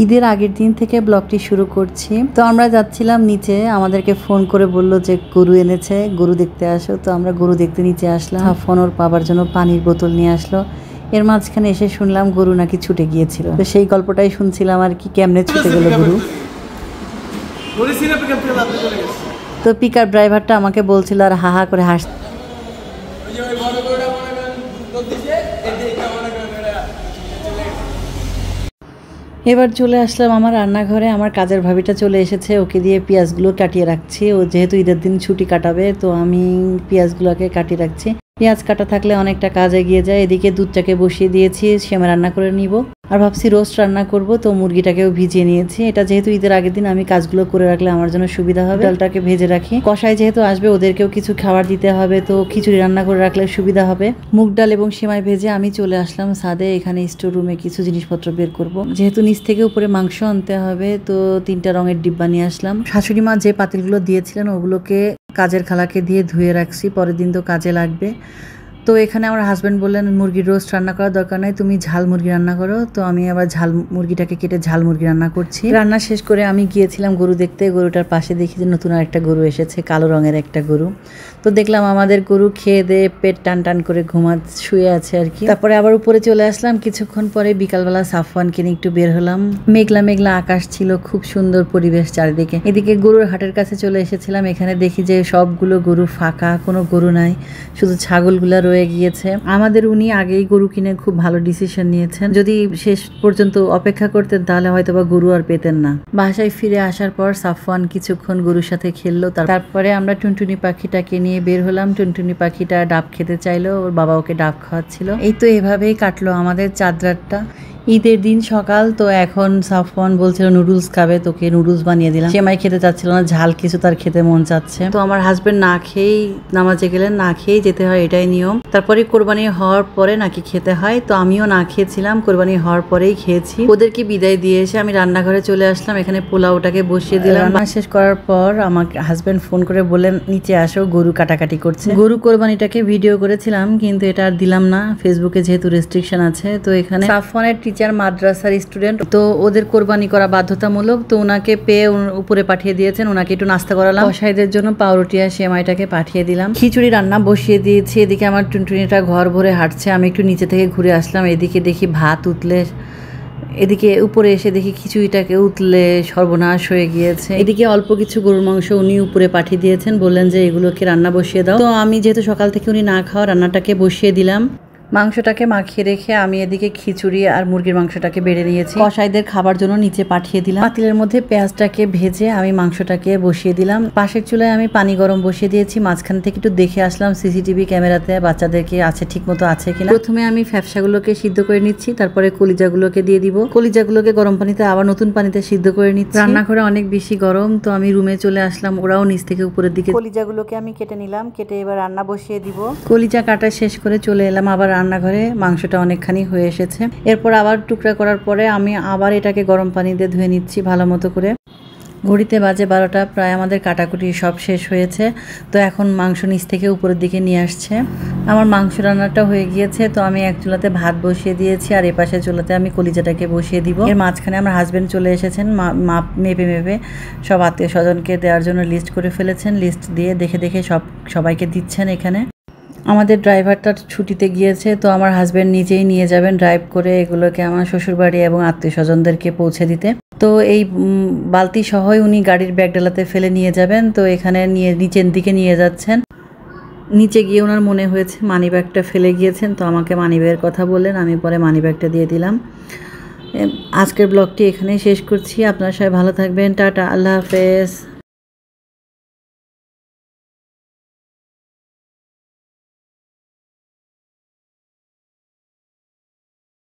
ঈদের আগের দিন থেকে ব্লগটি শুরু করছি। তো আমরা যাচ্ছিলাম নিচে, আমাদেরকে ফোন করে বলল যে গরু এনেছে, গরু দেখতে আসো। তো আমরা গরু দেখতে নিচে আসলাম। ফোন ওর পাবার জন্য পানির বোতল নিয়ে আসলো। এর মাঝখানে এসে শুনলাম গরু নাকি ছুটে গিয়েছিল। তো সেই গল্পটাই শুনছিলাম আর কি, কেমনে ছুটে গেল গরু। তো পিকআপ ড্রাইভারটা আমাকে বলছিল আর হা হা করে হাসছে। এবার চলে আসলাম আমার রান্নাঘরে। আমার কাজের ভাবিটা চলে এসেছে, ওকে দিয়ে পেঁয়াজগুলো কাটিয়ে রাখছি। ও যেহেতু ঈদের দিন ছুটি কাটাবে, তো আমি পেঁয়াজগুলোকে কাটিয়ে রাখছি। পেঁয়াজ কাটা থাকলে অনেকটা কাজ এগিয়ে যায়। এদিকে দুধটাকে বসিয়ে দিয়েছি, সেমা রান্না করে নিব। আর ভাবছি রোস্ট রান্না করব, তো মুরগিটাকেও ভিজিয়ে নিয়েছি। এটা যেহেতু ঈদের আগের দিন আমি কাজগুলো করে রাখলে আমার জন্য সুবিধা হবে। ডালটাকে ভেজে রাখি, কষাই যেহেতু আসবে ওদেরকেও কিছু খাবার দিতে হবে, তো খিচুড়ি রান্না করে রাখলে সুবিধা হবে। মুগ ডাল এবং সেমাই ভেজে আমি চলে আসলাম ছাদে। এখানে স্টোর রুমে কিছু জিনিসপত্র বের করব, যেহেতু নিচ থেকে উপরে মাংস আনতে হবে, তো 3টা রঙের ডিব্বা নিয়ে আসলাম। শাশুড়ি মা যে পাতিলগুলো দিয়েছিলেন ওগুলোকে কাজের খালাকে দিয়ে ধুয়ে রাখছি, পরের দিন তো কাজে লাগবে। তো এখানে আমার হাজব্যান্ড বললেন মুরগির রোস্ট রান্না করার দরকার নাই, তুমি ঝাল মুরগি রান্না করো। তো আমি আবার ঝাল মুরগিটাকে কেটে ঝাল মুরগি রান্না করছি। রান্না শেষ করে আমি গিয়েছিলাম গরু দেখতে। গরুটার পাশে দেখি যে নতুন আরেকটা গরু এসেছে, কালো রঙের একটা গরু। তো দেখলাম আমাদের গরু খেয়ে দিয়ে পেট টান টান করে শুয়ে আছে আর কি। তারপরে আবার উপরে চলে আসলাম। কিছুক্ষণ পরে বিকালবেলা সাফওয়ানকে নিয়ে একটু বের হলাম। মেঘলা মেঘলা আকাশ ছিল, খুব সুন্দর পরিবেশ চারিদিকে। এদিকে গরুর হাটের কাছে চলে এসেছিলাম। এখানে দেখি যে সবগুলো গরু ফাঁকা, কোনো গরু নাই, শুধু ছাগলগুলা রয়ে গিয়েছে। আমাদের উনি আগেই গরু কিনে খুব ভালো ডিসিশন নিয়েছেন। যদি শেষ পর্যন্ত অপেক্ষা করতেন তাহলে হয়তো বা গরু আর পেতেন না। বাসায় ফিরে আসার পর সাফওয়ান কিছুক্ষণ গরুর সাথে খেললো। তারপরে আমরা টুনটুনি পাখিটাকে নিয়ে বের হলাম। টুনটুনি পাখিটা ডাব খেতে চাইলো, ওর বাবা ওকে ডাব খাওয়াচ্ছিল। এই তো এভাবেই কাটলো আমাদের চাঁদ রাতটা। ঈদের দিন সকাল, তো এখন সাফওয়ান বলছিল নুডলস খাবে, তোকে নুডলস বানিয়ে দিলাম। সেমাই খেতে চাচ্ছিল না, ঝাল কিছু তার খেতে মন চাচ্ছে। তো আমার হাজবেন্ড না খেয়েই নামাজে গেলেন, না খেয়েই যেতে হয়, এটাই নিয়ম। তারপরে কোরবানি হওয়ার পরে নাকি খেতে হয়, তো আমিও না খেয়েছিলাম, কোরবানি হওয়ার পরেই খেয়েছি। ওদেরকে বিদায় দিয়ে এসে আমি রান্নাঘরে চলে আসলাম। এখানে পোলাওটাকে বসিয়ে দিলাম। রান্না শেষ করার পর আমাকে হাজবেন্ড ফোন করে বললেন নিচে আসো, গরু কাটাকাটি করছে। গরু কোরবানিটাকে ভিডিও করেছিলাম, কিন্তু এটা আর দিলাম না, ফেসবুকে যেহেতু রেস্ট্রিকশন আছে। তো এখানে সাফওয়ানের মাদ্রাসার স্টুডেন্ট, তো ওদের কোরবানি করা বাধ্যতামূলক। তো ওনাকে পেয়ে উপরে পাঠিয়ে দিয়েছেন, ওনাকে একটু নাস্তা করালাম। কসাইদের জন্য পাউরুটি আর সেমাইটাকে পাঠিয়ে দিলাম। খিচুড়ি রান্না বসিয়ে দিয়েছি। এদিকে আমার টুনটুনিটা ঘর ভরে হাঁটছে, আমি একটু নিচে থেকে ঘুরে আসলাম। এদিকে দেখি ভাত উতলে, এদিকে উপরে এসে দেখি খিচুড়িটাকে উতলে সর্বনাশ হয়ে গিয়েছে। এদিকে অল্প কিছু গরুর মাংস উনি উপরে পাঠিয়ে দিয়েছেন, বললেন যে এগুলোকে রান্না বসিয়ে দাও। তো আমি যেহেতু সকাল থেকে উনি না খাওয়া, রান্নাটাকে বসিয়ে দিলাম। মাংসটাকে মাখিয়ে রেখে আমি এদিকে খিচুড়ি আর মুরগির মাংসটাকে বেড়ে নিয়েছি। কসাইদের খাবার জন্য নিচে পাঠিয়ে দিলাম। পাতিলের মধ্যে পেঁয়াজটাকে ভেজে আমি মাংসটাকে বসিয়ে দিলাম। পাশের চুলায় আমি পানি গরম বসিয়ে দিয়েছি। মাঝখান থেকে একটু দেখে আসলাম সিসিটিভি ক্যামেরাতে বাচ্চাদেরকে আছে ঠিক মতো আছে কিনা। প্রথমে আমি ফ্যাপসাগুলোকে সিদ্ধ করে নিচ্ছি, তারপরে কলিজাগুলোকে দিয়ে দিব। কলিজাগুলোকে গরম পানিতে আবার নতুন পানিতে সিদ্ধ করে নিচ্ছি। রান্নাঘরে অনেক বেশি গরম, তো আমি রুমে চলে আসলাম। ওরাও নিচ থেকে উপরের দিকে। কলিজাগুলোকে আমি কেটে নিলাম, কেটে এবার রান্না বসিয়ে দিব। কলিজা কাটা শেষ করে চলে এলাম আবার রান্নাঘরে। মাংসটা অনেকখানি হয়ে এসেছে। এরপর আবার টুকরা করার পরে আমি আবার এটাকে গরম পানি দিয়ে ধুয়ে নিচ্ছি ভালো মতো করে। ঘড়িতে বাজে 12টা, প্রায় আমাদের কাটাকুটি সব শেষ হয়েছে। তো এখন মাংস নিচ থেকে উপরের দিকে নিয়ে আসছে। আমার মাংস রান্নাটা হয়ে গিয়েছে। তো আমি এক চুলাতে ভাত বসিয়ে দিয়েছি, আর এপাশে চুলাতে আমি কলিজাটাকে বসিয়ে দিব। এর মাঝখানে আমার হাজবেন্ড চলে এসেছেন, মাপ মেপে মেপে সব আত্মীয় স্বজনকে দেওয়ার জন্য লিস্ট করে ফেলেছেন। লিস্ট দিয়ে দেখে দেখে সবাইকে দিচ্ছেন। এখানে আমাদের ড্রাইভারটা ছুটিতে গিয়েছে, তো আমার হাজবেন্ড নিজেই নিয়ে যাবেন ড্রাইভ করে এগুলোকে আমার শ্বশুরবাড়ি এবং আত্মীয় স্বজনদেরকে পৌঁছে দিতে। তো এই বালতি সহই উনি গাড়ির ব্যাগডালাতে ফেলে নিয়ে যাবেন। তো এখানে নিচের দিকে নিয়ে যাচ্ছেন। নিচে গিয়ে ওনার মনে হয়েছে মানিব্যাগটা ফেলে গিয়েছেন, তো আমাকে মানিব্যাগের কথা বললেন। আমি পরে মানিব্যাগটা দিয়ে দিলাম। আজকের ব্লগটি এখানেই শেষ করছি। আপনারা সবাই ভালো থাকবেন। টাটা, আল্লাহ হাফেজ।